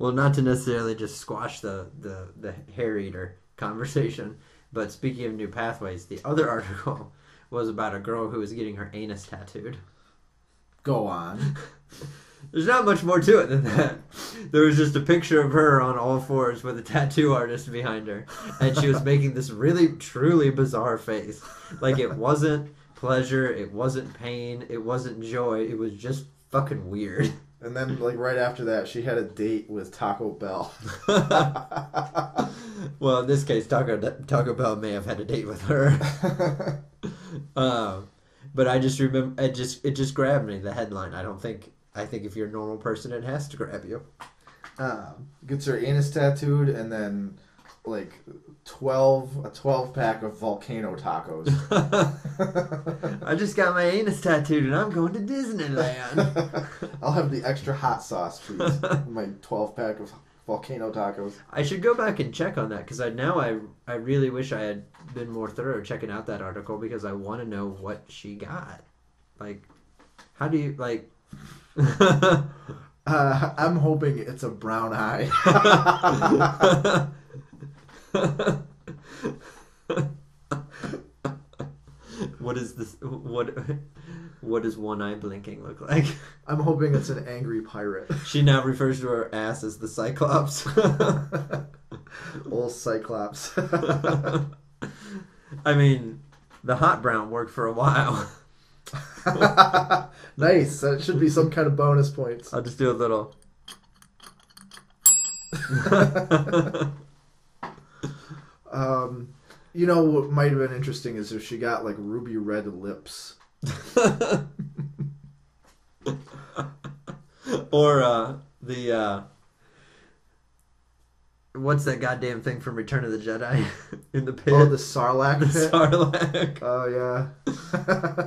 Well, not to necessarily just squash the hair eater conversation, but speaking of new pathways, the other article was about a girl who was getting her anus tattooed. Go on. There's not much more to it than that. There was just a picture of her on all fours with a tattoo artist behind her, and she was making this really, truly bizarre face. Like, it wasn't pleasure, it wasn't pain, it wasn't joy, it was just fucking weird. And then, like, right after that, she had a date with Taco Bell. Well, in this case, Taco Bell may have had a date with her. But I just remember, it just grabbed me, the headline. I think if you're a normal person, it has to grab you. Gets her anus tattooed, and then, like, a 12-pack of volcano tacos. I just got my anus tattooed, and I'm going to Disneyland. I'll have the extra hot sauce, please. My 12-pack of volcano tacos. I should go back and check on that, because I really wish I had been more thorough checking out that article, because I want to know what she got. Like, how do you, like... I'm hoping it's a brown eye. What is this? What does one eye blinking look like? I'm hoping it's an angry pirate. She now refers to her ass as the Cyclops. Old Cyclops. I mean, the hot brown worked for a while. Nice. That should be some kind of bonus points. I'll just do a little. You know what might have been interesting is if she got like ruby red lips. Or the what's that goddamn thing from Return of the Jedi in the pit? Oh, the Sarlacc pit. Sarlacc. Oh yeah,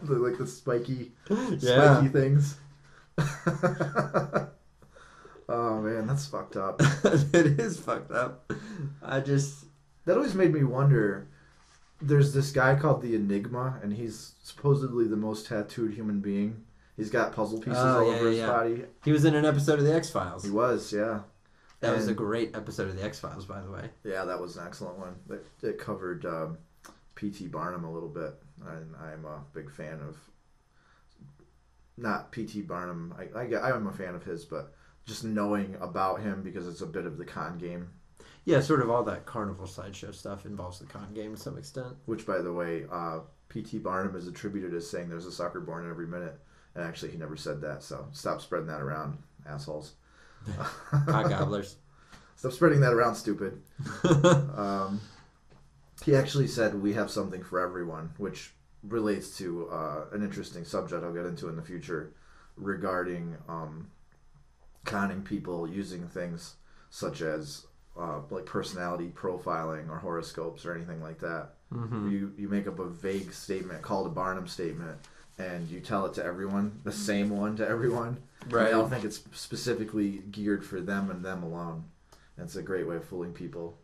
like the spiky things. Oh man, that's fucked up. It is fucked up. That always made me wonder. There's this guy called the Enigma, and he's supposedly the most tattooed human being. He's got puzzle pieces all over his body. He was in an episode of The X-Files. He was, yeah. That was a great episode of The X-Files, by the way. Yeah, that was an excellent one. It covered P.T. Barnum a little bit, and I'm a big fan of... Not P.T. Barnum. I'm a fan of his, but just knowing about him because it's a bit of the con game. Yeah, sort of all that carnival sideshow stuff involves the con game to some extent. Which, by the way, P.T. Barnum is attributed as saying there's a sucker born every minute. And actually, he never said that, so stop spreading that around, assholes. Cock gobblers. Stop spreading that around, stupid. He actually said we have something for everyone, which relates to an interesting subject I'll get into in the future regarding conning people using things such as like personality profiling or horoscopes or anything like that. Mm-hmm. You make up a vague statement called a Barnum statement, and you tell it to everyone, the same one to everyone. Right. I don't think it's specifically geared for them and them alone. And it's a great way of fooling people.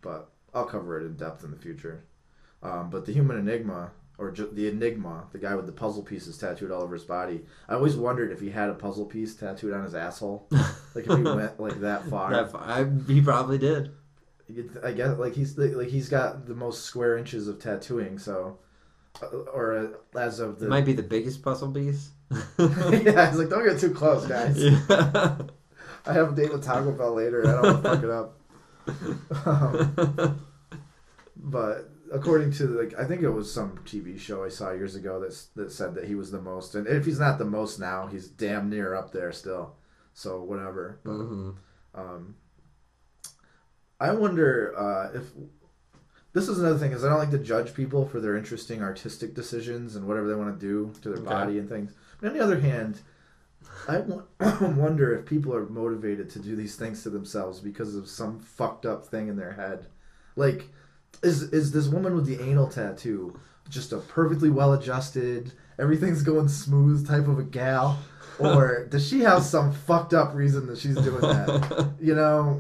But I'll cover it in depth in the future. But the human enigma, or the Enigma, the guy with the puzzle pieces tattooed all over his body, I always wondered if he had a puzzle piece tattooed on his asshole. Like if he went like that far. He probably did. I guess he's got the most square inches of tattooing, so... or as of the... It might be the biggest puzzle piece. Yeah, it's like, don't get too close, guys. Yeah. I have a date with Taco Bell later, and I don't want to fuck it up. But according to, I think it was some TV show I saw years ago that said that he was the most, and if he's not the most now, he's damn near up there still. So whatever. But, I wonder if... This is another thing, is I don't like to judge people for their interesting artistic decisions and whatever they want to do to their body and things. But on the other hand, I wonder if people are motivated to do these things to themselves because of some fucked up thing in their head. Like, is this woman with the anal tattoo just a perfectly well-adjusted, everything's going smooth type of a gal? Or does she have some fucked up reason that she's doing that? You know?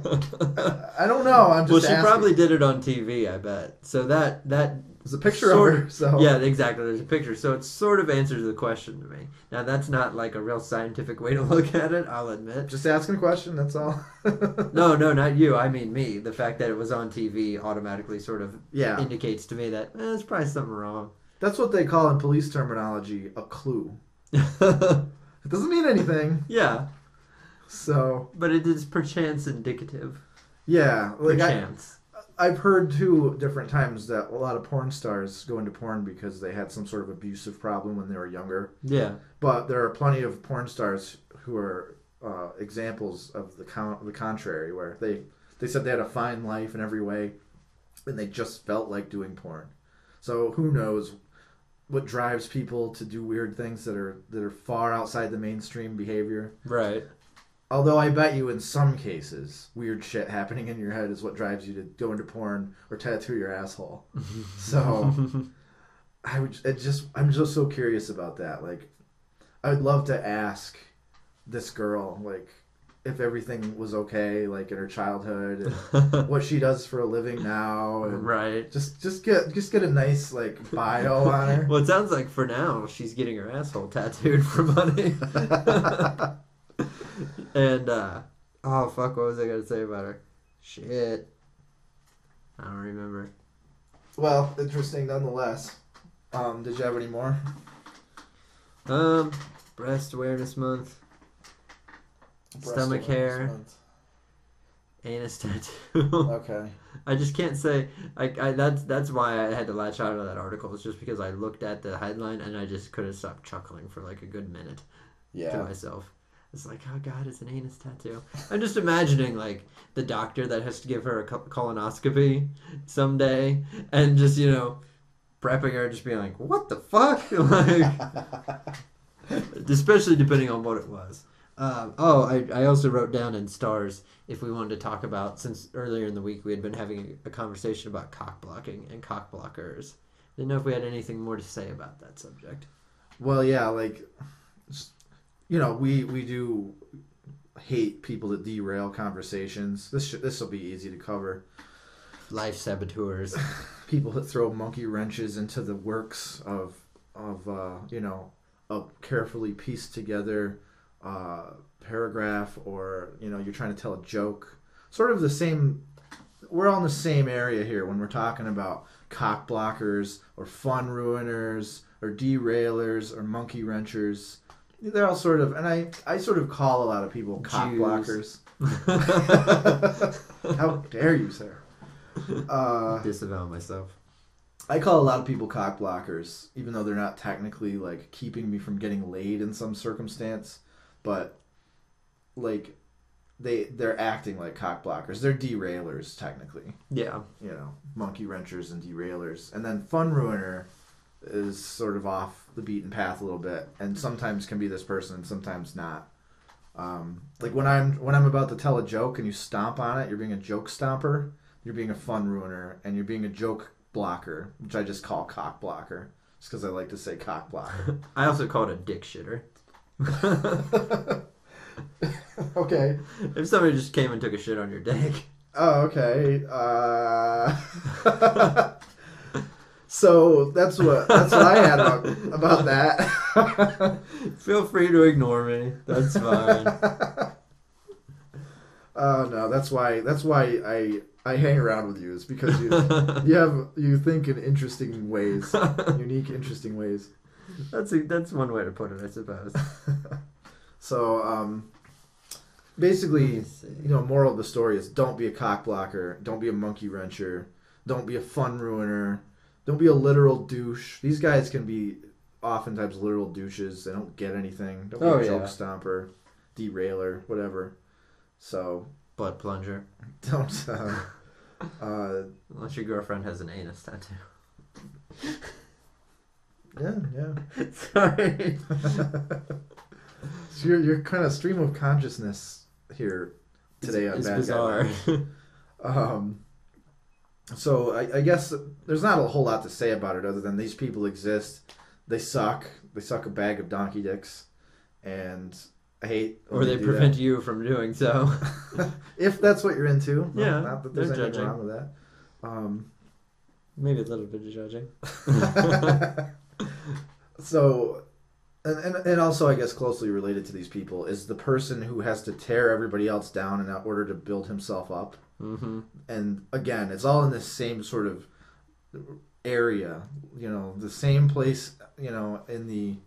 I don't know. I'm just asking. She probably did it on TV, I bet. So that There's a picture of her. So yeah, exactly. There's a picture, so it sort of answers the question to me. Now that's not like a real scientific way to look at it. I'll admit. Just asking a question. That's all. No, not you. I mean me. The fact that it was on TV automatically sort of Yeah. indicates to me that there's probably something wrong. That's what they call in police terminology a clue. It doesn't mean anything. Yeah. So. But it is perchance indicative. Yeah. Like perchance. I've heard too different times that a lot of porn stars go into porn because they had some sort of abusive problem when they were younger. Yeah. But there are plenty of porn stars who are examples of the contrary, where they said they had a fine life in every way, and they just felt like doing porn. So who knows what drives people to do weird things that are far outside the mainstream behavior. Right. Although I bet you in some cases, weird shit happening in your head is what drives you to go into porn or tattoo your asshole. So I'm just so curious about that. Like, I would love to ask this girl, like, if everything was okay, like in her childhood, and what she does for a living now, and right. Just get a nice like bio on her. Well, it sounds like for now she's getting her asshole tattooed for money. And oh fuck, what was I gonna say about her? Shit, I don't remember. Well, interesting nonetheless. Did you have any more? Breast awareness month. Stomach hair. Anus tattoo. Okay. I just can't say. That's why I had to latch out of that article. It's just because I looked at the headline and I just couldn't stop chuckling for like a good minute. Yeah. To myself. It's like, oh god, it's an anus tattoo. I'm just imagining like the doctor that has to give her a colonoscopy someday, and just prepping her, just being like, what the fuck, like, especially depending on what it was. I also wrote down in stars if we wanted to talk about, since earlier in the week we had been having a conversation about cock blocking and cock blockers. Didn't know if we had anything more to say about that subject. Well, yeah, like, we do hate people that derail conversations. This will be easy to cover. Life saboteurs. People that throw monkey wrenches into the works of a carefully pieced together paragraph, or you're trying to tell a joke. Sort of the same. We're all in the same area here when we're talking about cock blockers or fun ruiners or derailers or monkey wrenchers. They're all sort of, and I sort of call a lot of people cock blockers. How dare you, sir? Disavow myself. I call a lot of people cock blockers, even though they're not technically like keeping me from getting laid in some circumstance, but like they're acting like cock blockers. They're derailers technically. Yeah. Monkey wrenchers and derailers. And then fun ruiner is sort of off the beaten path a little bit, and sometimes can be this person and sometimes not. Like when I'm about to tell a joke and you stomp on it, you're being a joke stomper, you're being a fun ruiner, and you're being a joke blocker, which I just call cock blocker, just because I like to say cock blocker. I also call it a dick shitter. Okay. If somebody just came and took a shit on your dick. Oh, okay. So that's what I had about that. Feel free to ignore me. That's fine. Oh no, that's why I hang around with you, is because you think in interesting ways, unique, interesting ways. That's one way to put it, I suppose. So basically, moral of the story is: don't be a cock blocker, don't be a monkey wrencher, don't be a fun ruiner. Don't be a literal douche. These guys can be oftentimes literal douches. They don't get anything. Don't be a joke stomper, derailer, whatever. So butt plunger. Don't. Unless your girlfriend has an anus tattoo. Yeah. Sorry. So you're kind of stream of consciousness here today on Bad bizarre. Guy. So I guess there's not a whole lot to say about it other than these people exist. They suck. They suck a bag of donkey dicks, and I hate. Or they prevent you from doing so. If that's what you're into. Yeah. Not that there's anything wrong with that. Maybe a little bit of judging. So, and also, I guess, closely related to these people is the person who has to tear everybody else down in order to build himself up. Mm-hmm. And again, it's all in this same sort of area, the same place, in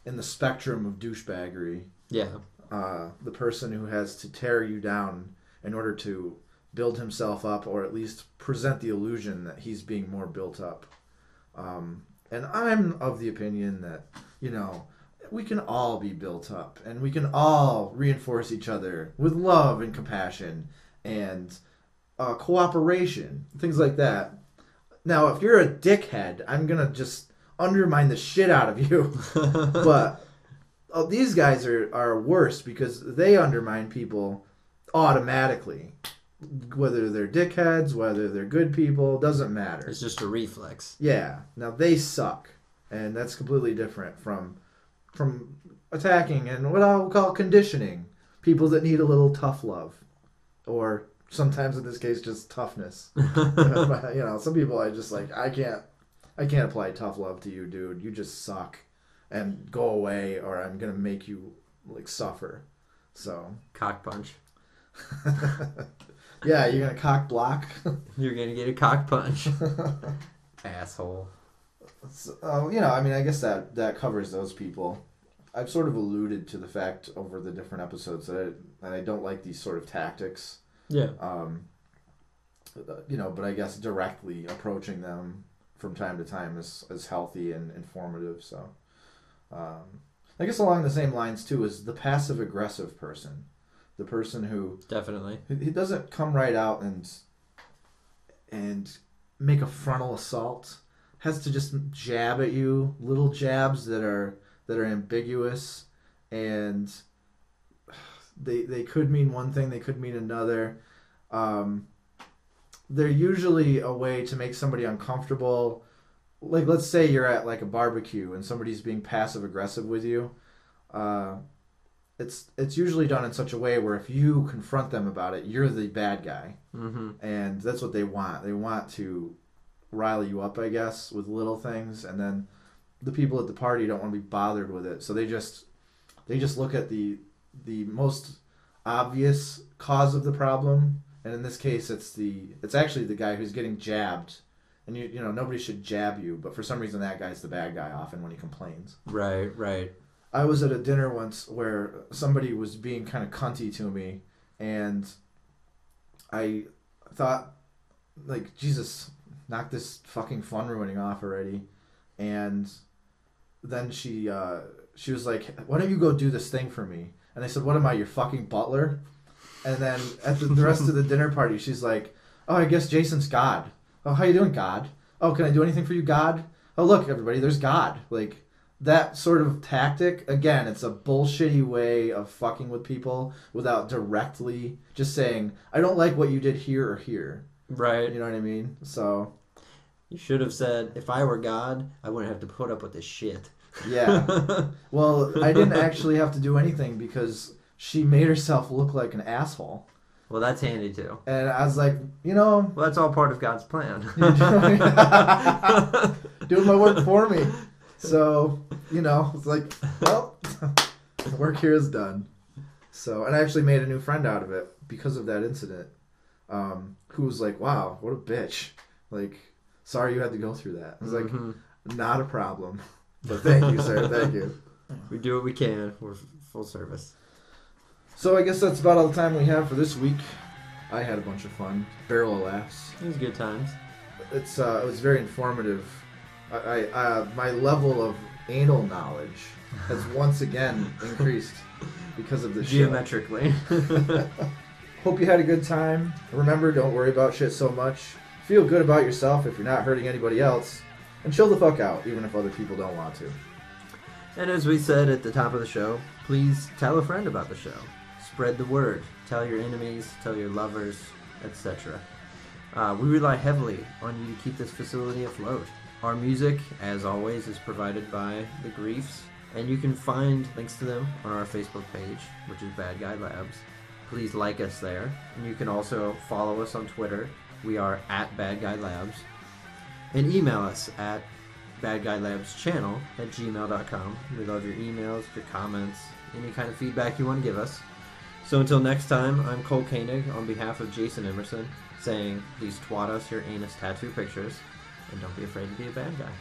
the spectrum of douchebaggery. Yeah. The person who has to tear you down in order to build himself up, or at least present the illusion that he's being more built up. And I'm of the opinion that, we can all be built up, and we can all reinforce each other with love and compassion and cooperation, things like that. Now, if you're a dickhead, I'm going to just undermine the shit out of you. But these guys are worse because they undermine people automatically. Whether they're dickheads, whether they're good people, doesn't matter. It's just a reflex. Yeah. Now, they suck. And that's completely different from attacking and what I'll call conditioning. People that need a little tough love. Or sometimes in this case, just toughness. Some people I just I can't apply tough love to you, dude. You just suck. And go away, or I'm going to make you, suffer. So. Cock punch. Yeah, you're going to cock block. You're going to get a cock punch. Asshole. So, I guess that covers those people. I've sort of alluded to the fact over the different episodes that I don't like these sort of tactics. Yeah. But I guess directly approaching them from time to time is healthy and informative. So, I guess along the same lines too is the passive-aggressive person. The person who definitely he doesn't come right out and make a frontal assault. Has to just jab at you, little jabs that are ambiguous, and they could mean one thing, they could mean another. They're usually a way to make somebody uncomfortable. Like, let's say you're at a barbecue and somebody's being passive aggressive with you. It's usually done in such a way where if you confront them about it, you're the bad guy. Mm-hmm. And that's what they want. They want to rile you up, I guess, with little things, and then the people at the party don't want to be bothered with it, so they just look at the most obvious cause of the problem, and in this case it's actually the guy who's getting jabbed, and nobody should jab you, but for some reason that guy's the bad guy often when he complains. Right. I was at a dinner once where somebody was being kind of cunty to me, and I thought, Jesus, knock this fucking fun ruining off already. And then she was like, why don't you go do this thing for me? And I said, what am I, your fucking butler? And then at the rest of the dinner party, she's like, oh, I guess Jason's God. Oh, how you doing, God? Oh, can I do anything for you, God? Oh, look, everybody, there's God. That sort of tactic, again, it's a bullshitty way of fucking with people without directly just saying, I don't like what you did here or here. Right. You know what I mean? So you should have said, if I were God, I wouldn't have to put up with this shit. Yeah. Well, I didn't actually have to do anything because she made herself look like an asshole. Well, that's handy too. And I was like, Well, that's all part of God's plan. Doing my work for me. So, it's like, well, the work here is done. So, and I actually made a new friend out of it because of that incident. Who was like, wow, what a bitch. Sorry you had to go through that. I was like, not a problem. But thank you, sir. Thank you. We do what we can. We're full service. So I guess that's about all the time we have for this week. I had a bunch of fun. Barrel of laughs. It was good times. It was very informative. I my level of anal knowledge has once again increased because of this show. Geometrically. Hope you had a good time. Remember, don't worry about shit so much. Feel good about yourself if you're not hurting anybody else. And chill the fuck out, even if other people don't want to. And as we said at the top of the show, please tell a friend about the show. Spread the word. Tell your enemies, tell your lovers, etc. We rely heavily on you to keep this facility afloat. Our music, as always, is provided by The Griefs, and you can find links to them on our Facebook page, which is Bad Guy Labs. Please like us there, and you can also follow us on Twitter. We are at BadGuyLabs. And email us at BadGuyLabsChannel@gmail.com. We love your emails, your comments, any kind of feedback you want to give us. So until next time, I'm Cole Koenig on behalf of Jason Emerson saying, please twat us your anus tattoo pictures and don't be afraid to be a bad guy.